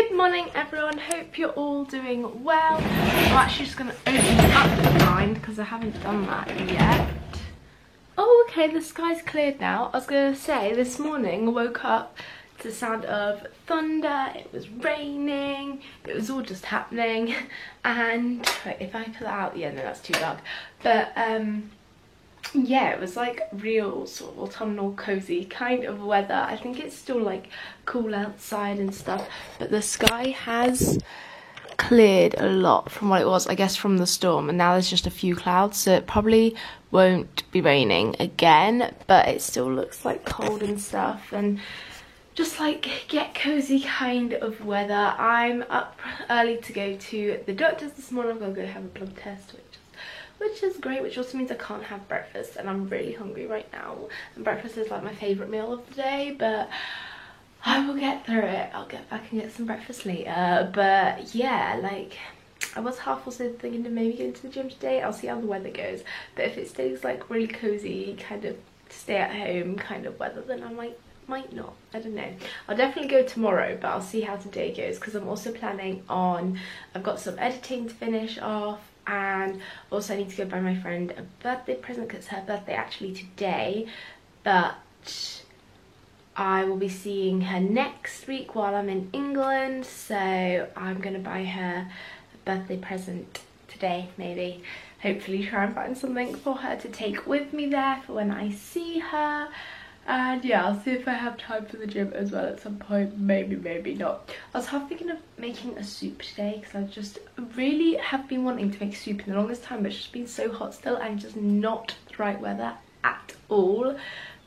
Good morning everyone, hope you're all doing well. I'm actually just going to open up the blind because I haven't done that yet. Oh okay, the sky's cleared now. I was going to say this morning I woke up to the sound of thunder, it was raining, it was all just happening. And wait, if I pull it out, yeah, no, that's too dark. But yeah, it was like real sort of autumnal cozy kind of weather. I think it's still like cool outside and stuff, but the sky has cleared a lot from what it was, I guess, from the storm, and now there's just a few clouds, so it probably won't be raining again, but it still looks like cold and stuff and just like get cozy kind of weather. I'm up early to go to the doctor's this morning. I'm gonna go have a blood test, which is great, which also means I can't have breakfast, and I'm really hungry right now, and breakfast is like my favourite meal of the day, but I will get through it. I'll get back and get some breakfast later. But yeah, like I was half also thinking of maybe going to the gym today. I'll see how the weather goes, but if it stays like really cozy kind of stay at home kind of weather, then I might not, I don't know. I'll definitely go tomorrow, but I'll see how today goes, because I'm also planning on, I've got some editing to finish off, and also I need to go buy my friend a birthday present because it's her birthday actually today, but I will be seeing her next week while I'm in England, so I'm gonna buy her a birthday present today, maybe. Hopefully try and find something for her to take with me there for when I see her. And yeah, I'll see if I have time for the gym as well at some point. Maybe, maybe not. I was half thinking of making a soup today because I just really have been wanting to make soup in the longest time, but it's just been so hot still and just not the right weather at all.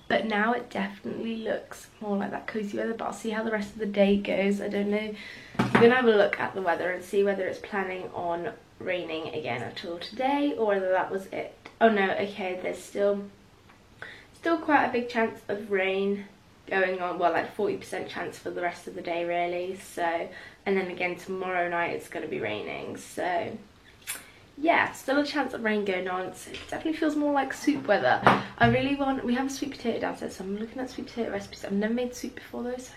But now it definitely looks more like that cozy weather, but I'll see how the rest of the day goes. I don't know. I'm gonna have a look at the weather and see whether it's planning on raining again at all today, or whether that was it. Oh no, okay, there's still quite a big chance of rain going on, well, like 40% chance for the rest of the day really. So, and then again tomorrow night it's going to be raining, so yeah, still a chance of rain going on. So it definitely feels more like soup weather. I really want, we have a sweet potato downstairs, so I'm looking at sweet potato recipes. I've never made soup before though, so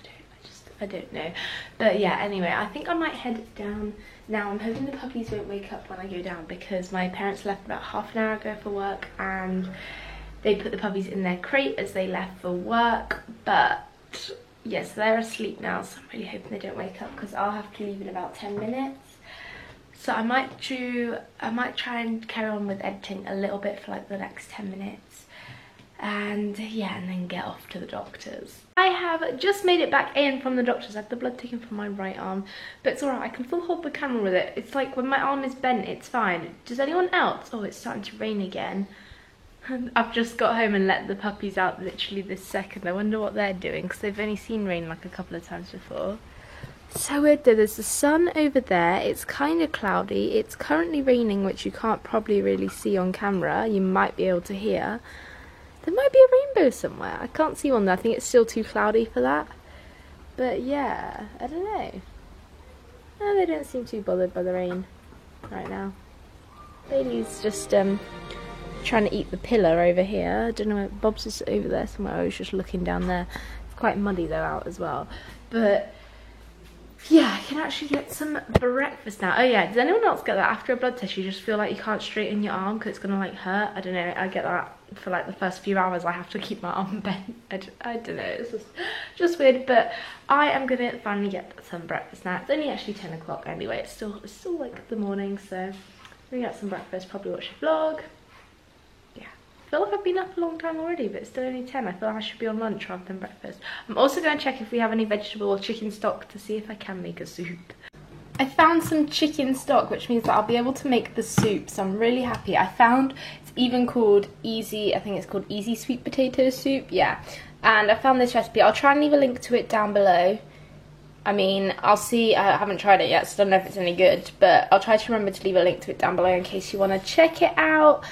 I don't know. But yeah, anyway, I think I might head down now. I'm hoping the puppies won't wake up when I go down, because my parents left about half an hour ago for work, and they put the puppies in their crate as they left for work. But yes, they're asleep now, so I'm really hoping they don't wake up, because I'll have to leave in about 10 minutes. So I might try and carry on with editing a little bit for like the next 10 minutes. And yeah, and then get off to the doctor's. I have just made it back in from the doctor's. I had the blood taken from my right arm, but it's alright, I can still hold the camera with it. It's like when my arm is bent, it's fine. Does anyone else? Oh, it's starting to rain again. I've just got home and let the puppies out literally this second. I wonder what they're doing, because they've only seen rain like a couple of times before. So weird though, there's the sun over there, it's kind of cloudy, it's currently raining, which you can't probably really see on camera, you might be able to hear. There might be a rainbow somewhere, I can't see one though, I think it's still too cloudy for that. But yeah, I don't know. No, they don't seem too bothered by the rain right now. Bailey's just trying to eat the pillar over here. I don't know where Bob's is, over there somewhere. I was just looking down there. It's quite muddy though out as well. But yeah, I can actually get some breakfast now. Oh yeah, does anyone else get that after a blood test? You just feel like you can't straighten your arm because it's gonna like hurt. I don't know, I get that for like the first few hours. I have to keep my arm bent. I don't know, it's just weird. But I am gonna finally get some breakfast now. It's only actually 10 o'clock anyway. It's still like the morning, so I'm gonna get some breakfast, probably watch a vlog. I feel like I've been up a long time already, but it's still only 10. I feel like I should be on lunch rather than breakfast. I'm also going to check if we have any vegetable or chicken stock to see if I can make a soup. I found some chicken stock, which means that I'll be able to make the soup, so I'm really happy. I found, it's even called Easy, I think it's called Easy Sweet Potato Soup, yeah. And I found this recipe. I'll try and leave a link to it down below. I mean, I'll see, I haven't tried it yet, so I don't know if it's any good, but I'll try to remember to leave a link to it down below in case you want to check it out.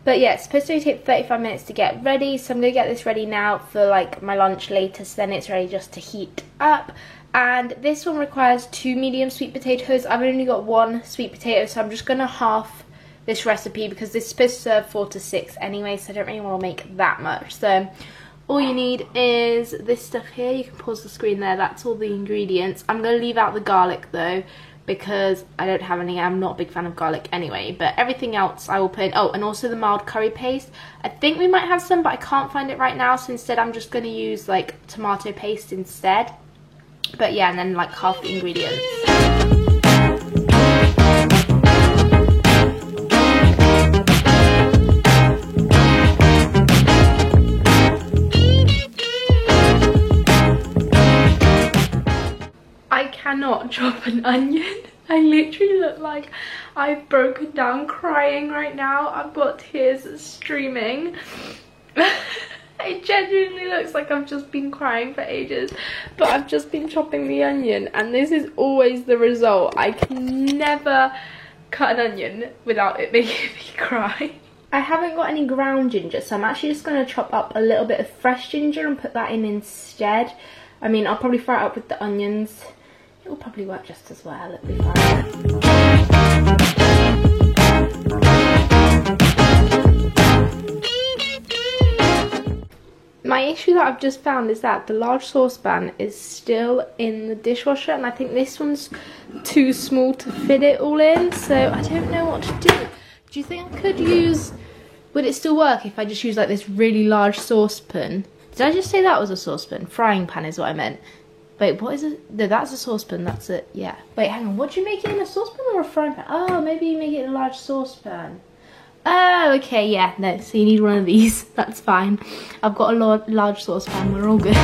But yeah, it's supposed to take 35 minutes to get ready, so I'm going to get this ready now for like my lunch later, so then it's ready just to heat up. And this one requires 2 medium sweet potatoes. I've only got 1 sweet potato, so I'm just going to half this recipe because this is supposed to serve 4 to 6 anyway, so I don't really want to make that much. So All you need is this stuff here. You can pause the screen there. That's all the ingredients. I'm going to leave out the garlic though, because I don't have any. I'm not a big fan of garlic anyway, but everything else I will put in. Oh, and also the mild curry paste. I think we might have some, but I can't find it right now, so instead I'm just going to use like tomato paste instead. But yeah, and then like half the ingredients. I cannot chop an onion. I literally look like I've broken down crying right now. I've got tears streaming. It genuinely looks like I've just been crying for ages, but I've just been chopping the onion, and this is always the result. I can never cut an onion without it making me cry. I haven't got any ground ginger, so I'm actually just going to chop up a little bit of fresh ginger and put that in instead. I mean, I'll probably fry it up with the onions. It will probably work just as well. It'll be fine. My issue that I've just found is that the large saucepan is still in the dishwasher, and I think this one's too small to fit it all in, so I don't know what to do. Do you think I could use... Would it still work if I just use like this really large saucepan? Did I just say that was a saucepan? Frying pan is what I meant. Wait, what is it? No, that's a saucepan, that's it, yeah. Wait, hang on, what do you make it in, a saucepan or a frying pan? Oh, maybe you make it in a large saucepan. Oh, okay, yeah, no, so you need one of these, that's fine. I've got a large saucepan, we're all good.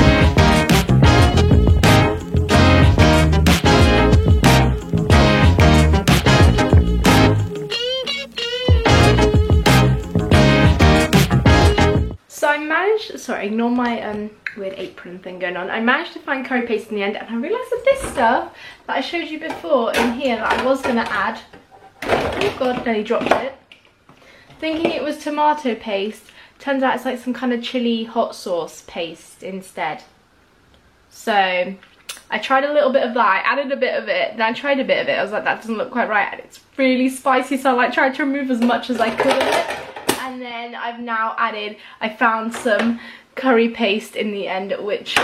So I managed, sorry, ignore my weird apron thing going on. I managed to find curry paste in the end, and I realised that this stuff that I showed you before in here that I was going to add, oh god, nearly dropped it. Thinking it was tomato paste, turns out it's like some kind of chili hot sauce paste instead. So I tried a little bit of that, I added a bit of it, then I tried a bit of it, I was like, that doesn't look quite right, and it's really spicy, so I like tried to remove as much as I could of it. And then I've now added, I found some curry paste in the end, which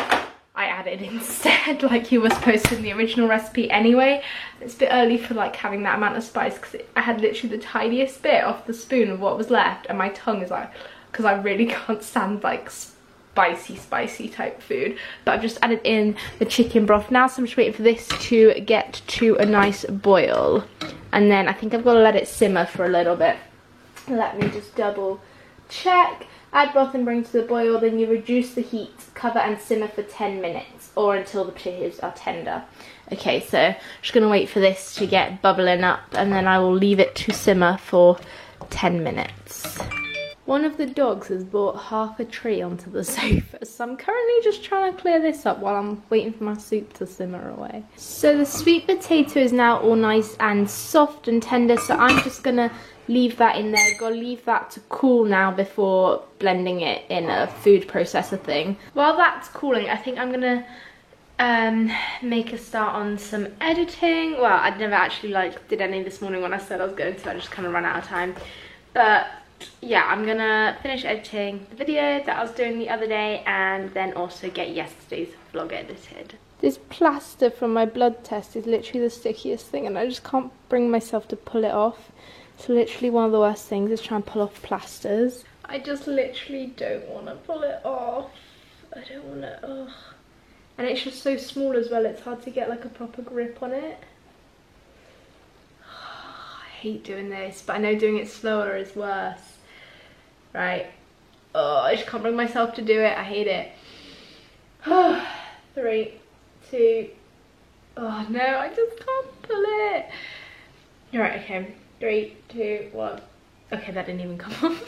I added instead, like you were supposed to in the original recipe anyway. It's a bit early for like having that amount of spice, because I had literally the tiniest bit off the spoon of what was left, and my tongue is like, because I really can't stand like spicy type food. But I've just added in the chicken broth now, so I'm just waiting for this to get to a nice boil, and then I think I've got to let it simmer for a little bit. Let me just double check. Add broth and bring to the boil, then you reduce the heat, cover and simmer for 10 minutes or until the potatoes are tender. Okay, so I'm just going to wait for this to get bubbling up, and then I will leave it to simmer for 10 minutes. One of the dogs has brought half a tree onto the sofa, so I'm currently just trying to clear this up while I'm waiting for my soup to simmer away. So the sweet potato is now all nice and soft and tender, so I'm just going to leave that in there. Gotta leave that to cool now before blending it in a food processor thing. While that's cooling, I think I'm gonna make a start on some editing. Well, I never actually did any this morning when I said I was going to. I just kind of ran out of time. But yeah, I'm gonna finish editing the video that I was doing the other day, and then also get yesterday's vlog edited. This plaster from my blood test is literally the stickiest thing, and I just can't bring myself to pull it off. It's literally one of the worst things is trying to pull off plasters. I just literally don't want to pull it off. I don't want to, ugh. And it's just so small as well, it's hard to get like a proper grip on it. I hate doing this, but I know doing it slower is worse. Right. Oh, I just can't bring myself to do it, I hate it. 3, 2, oh no, I just can't pull it. Alright, okay. 3, 2, 1. Okay, that didn't even come off.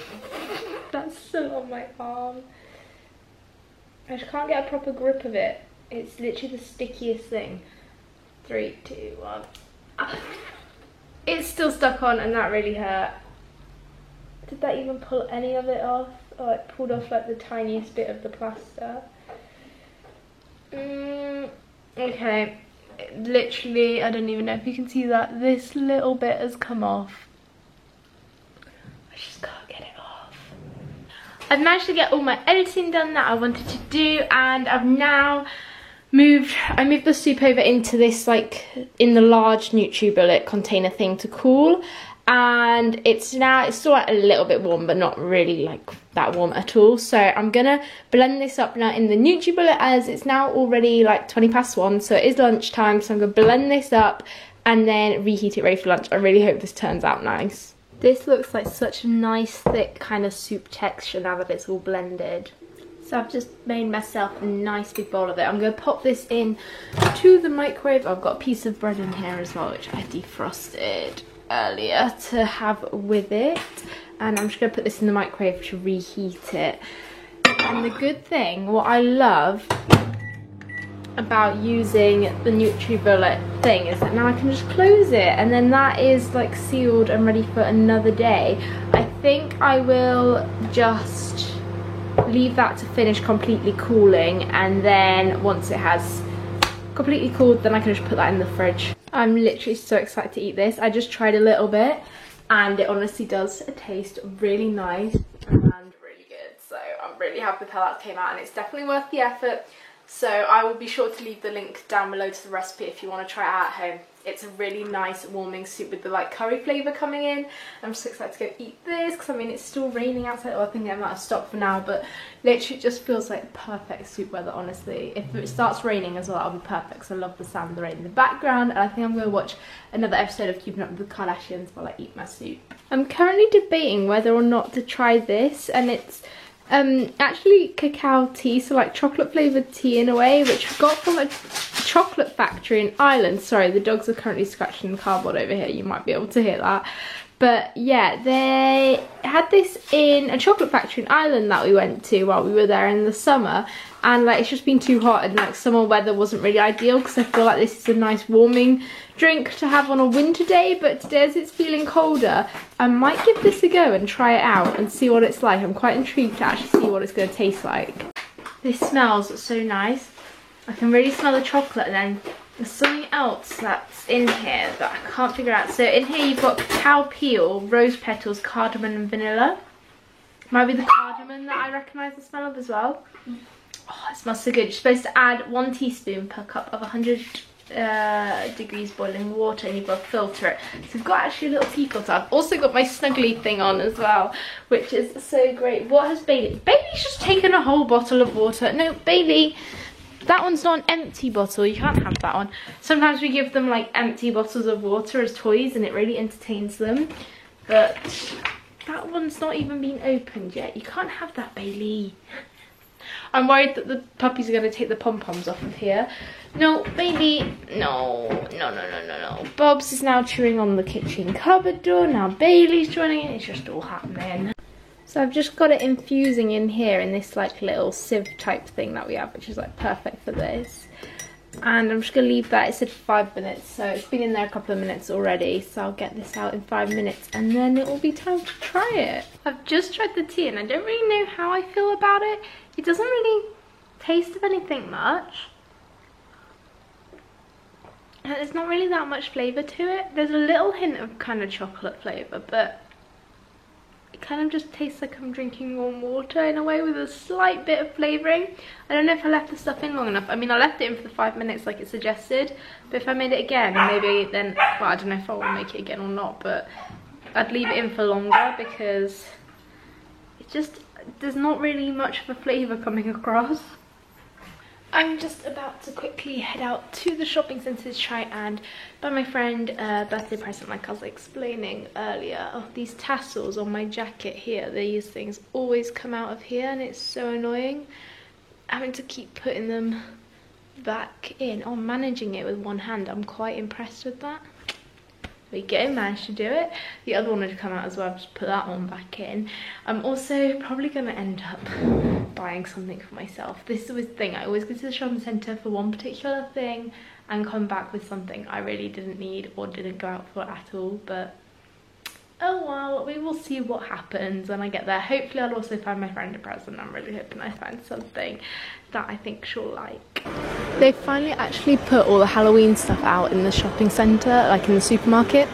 That's still on my arm. I just can't get a proper grip of it. It's literally the stickiest thing. 3, 2, 1. Ah. It's still stuck on, and that really hurt. Did that even pull any of it off? Oh, it pulled off like the tiniest bit of the plaster. Okay. Literally, I don't even know if you can see that, this little bit has come off. I just can't get it off. I've managed to get all my editing done that I wanted to do, and I've now moved the soup over into this, like, in the large NutriBullet container thing to cool. And it's still like a little bit warm, but not really like that warm at all. So I'm gonna blend this up now in the NutriBullet, as it's now already like 1:20, so it is lunchtime. So I'm gonna blend this up and then reheat it ready for lunch. I really hope this turns out nice. This looks like such a nice thick kind of soup texture now that it's all blended. So I've just made myself a nice big bowl of it. I'm going to pop this in to the microwave. I've got a piece of bread in here as well, which I defrosted earlier to have with it. And I'm just going to put this in the microwave to reheat it. And the good thing, what I love about using the NutriBullet thing, is that now I can just close it, and then that is like sealed and ready for another day. I think I will just leave that to finish completely cooling, and then once it has completely cooled, then I can just put that in the fridge. I'm literally so excited to eat this. I just tried a little bit and it honestly does taste really nice and really good. So I'm really happy with how that came out, and it's definitely worth the effort. So I will be sure to leave the link down below to the recipe if you want to try it out at home. It's a really nice warming soup with the like curry flavour coming in. I'm so excited to go eat this, because I mean it's still raining outside. Well, I think I might have stopped for now, but literally it just feels like perfect soup weather, honestly. If it starts raining as well, that'll be perfect, because I love the sound of the rain in the background. And I think I'm going to watch another episode of Keeping Up with the Kardashians while I eat my soup. I'm currently debating whether or not to try this, and it's actually cacao tea, so like chocolate flavoured tea in a way, which I got from a chocolate factory in Ireland. Sorry, the dogs are currently scratching the cardboard over here, you might be able to hear that. But yeah, they had this in a chocolate factory in Ireland that we went to while we were there in the summer, and like it's just been too hot, and like summer weather wasn't really ideal, because I feel like this is a nice warming drink to have on a winter day. But today, as it's feeling colder, I might give this a go and try it out and see what it's like. I'm quite intrigued to actually see what it's going to taste like. This smells so nice. I can really smell the chocolate, and then there's something else that's in here that I can't figure out. So in here you've got cacao peel, rose petals, cardamom and vanilla. Might be the cardamom that I recognise the smell of as well. Oh, it smells so good. You're supposed to add 1 teaspoon per cup of 100 degrees boiling water, and you've got to filter it. So we've got actually a little tea filter. I've also got my snuggly thing on as well, which is so great. What has Bailey? Bailey's just taken a whole bottle of water. No, Bailey, that one's not an empty bottle. You can't have that one. Sometimes we give them like empty bottles of water as toys, and it really entertains them. But that one's not even been opened yet. You can't have that, Bailey. I'm worried that the puppies are going to take the pom-poms off of here. No, Bailey. No. Bob's is now chewing on the kitchen cupboard door. Now Bailey's joining in. It's just all happening. So I've just got it infusing in here in this like little sieve type thing that we have, which is like perfect for this. And I'm just going to leave that. It said 5 minutes, so it's been in there a couple of minutes already. So I'll get this out in 5 minutes, and then it will be time to try it. I've just tried the tea, and I don't really know how I feel about it. It doesn't really taste of anything much. And there's not really that much flavour to it. There's a little hint of kind of chocolate flavour, but it kind of just tastes like I'm drinking warm water in a way, with a slight bit of flavouring. I don't know if I left the stuff in long enough. I mean, I left it in for the 5 minutes like it suggested, but if I made it again, maybe then, well, I don't know if I will make it again or not, but I'd leave it in for longer, because it just, there's not really much of a flavour coming across. I'm just about to quickly head out to the shopping centre to try and buy my friend a birthday present, like I was explaining earlier. Oh, these tassels on my jacket here, these things always come out of here, and it's so annoying having to keep putting them back in. Oh, managing it with one hand, I'm quite impressed with that. We managed to do it. The other one had come out as well. I've just put that one back in. I'm also probably going to end up buying something for myself. This is the thing. I always go to the shopping centre for one particular thing and come back with something I really didn't need or didn't go out for at all. But oh well, we will see what happens when I get there. Hopefully I'll also find my friend a present. I'm really hoping I find something that I think she'll like. They finally actually put all the Halloween stuff out in the shopping centre, like in the supermarket.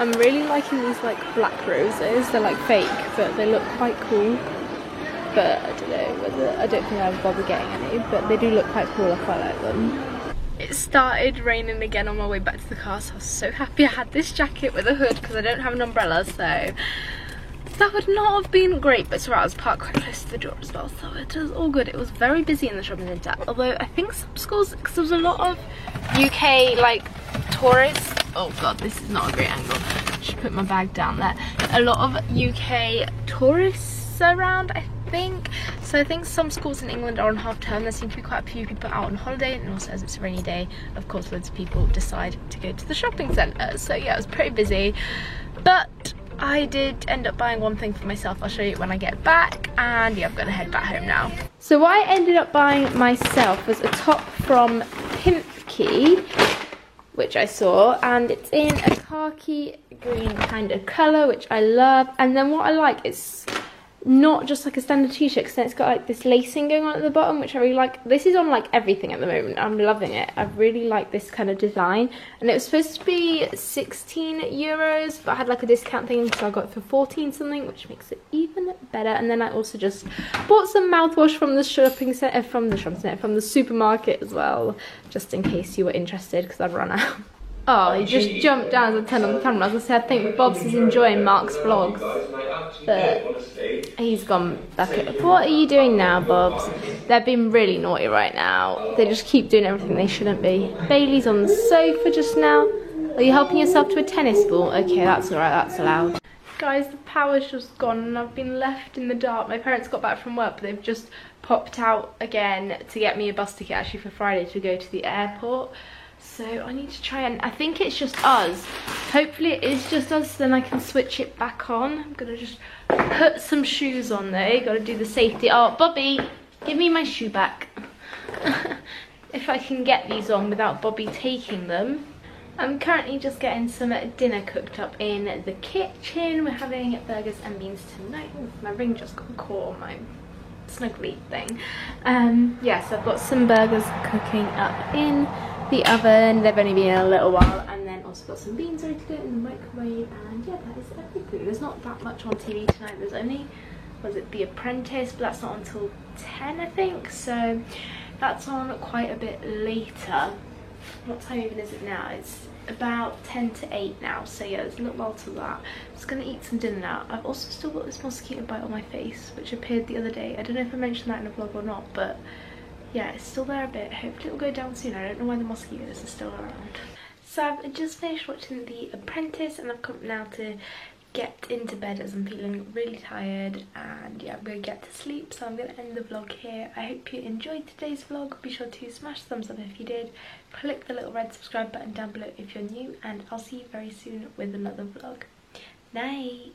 I'm really liking these like black roses. They're like fake, but they look quite cool. But I don't know I don't think I would bother getting any, but they do look quite cool. I quite like them. It started raining again on my way back to the car, so I was so happy I had this jacket with a hood because I don't have an umbrella, so that would not have been great. But it's alright, I was parked quite close to the door as well, so it was all good. It was very busy in the shopping centre, although I think some schools, because there was a lot of UK like tourists. Oh god, this is not a great angle. I should put my bag down there. A lot of UK tourists around, I think. So I think some schools in England are on half term. There seem to be quite a few people out on holiday, and also as it's a rainy day, of course loads of people decide to go to the shopping centre. So yeah, it was pretty busy, but I did end up buying one thing for myself. I'll show you when I get back, and yeah, I'm gonna head back home now. So what I ended up buying myself was a top from Pimkie, which I saw, and it's in a khaki green kind of colour, which I love. And then what I like is not just like a standard t-shirt, because then it's got like this lacing going on at the bottom, which I really like. This is on like everything at the moment. I'm loving it. I really like this kind of design, and it was supposed to be 16 euros, but I had like a discount thing, so I got it for 14 something, which makes it even better. And then I also just bought some mouthwash from the shopping centre, from the supermarket as well, just in case you were interested, because I've run out. Oh, he just jumped down as I turned on the camera. As I said, I think Bob's is enjoying Mark's vlogs, but he's gone back at. What are you doing now, Bobs? They're being really naughty right now. They just keep doing everything they shouldn't be. Bailey's on the sofa just now. Are you helping yourself to a tennis ball? Okay, that's alright, that's allowed. Guys, the power's just gone and I've been left in the dark. My parents got back from work, but they've just popped out again to get me a bus ticket actually for Friday to go to the airport. So I need to try, and I think it's just us. Hopefully it is just us, then I can switch it back on. I'm gonna just put some shoes on though. Gotta do the safety. Oh, Bobby, give me my shoe back. If I can get these on without Bobby taking them. I'm currently just getting some dinner cooked up in the kitchen. We're having burgers and beans tonight. Ooh, my ring just got caught on my snuggly thing. Yeah, so I've got some burgers cooking up in the oven. They've only been in a little while, and then also got some beans ready to go in the microwave. And yeah, that is everything. There's not that much on TV tonight. There's only, was it The Apprentice, but that's not until 10 I think, so that's on quite a bit later. What time even is it now? It's about 10 to 8 now, so yeah, there's a little while to that. I'm just gonna eat some dinner now. I've also still got this mosquito bite on my face, which appeared the other day. I don't know if I mentioned that in a vlog or not, but yeah, it's still there a bit. Hopefully it'll go down soon. I don't know why the mosquitoes are still around. So I've just finished watching The Apprentice, and I've come now to get into bed as I'm feeling really tired, and yeah, I'm gonna get to sleep, so I'm gonna end the vlog here. I hope you enjoyed today's vlog. Be sure to smash the thumbs up if you did, click the little red subscribe button down below if you're new, and I'll see you very soon with another vlog. Night.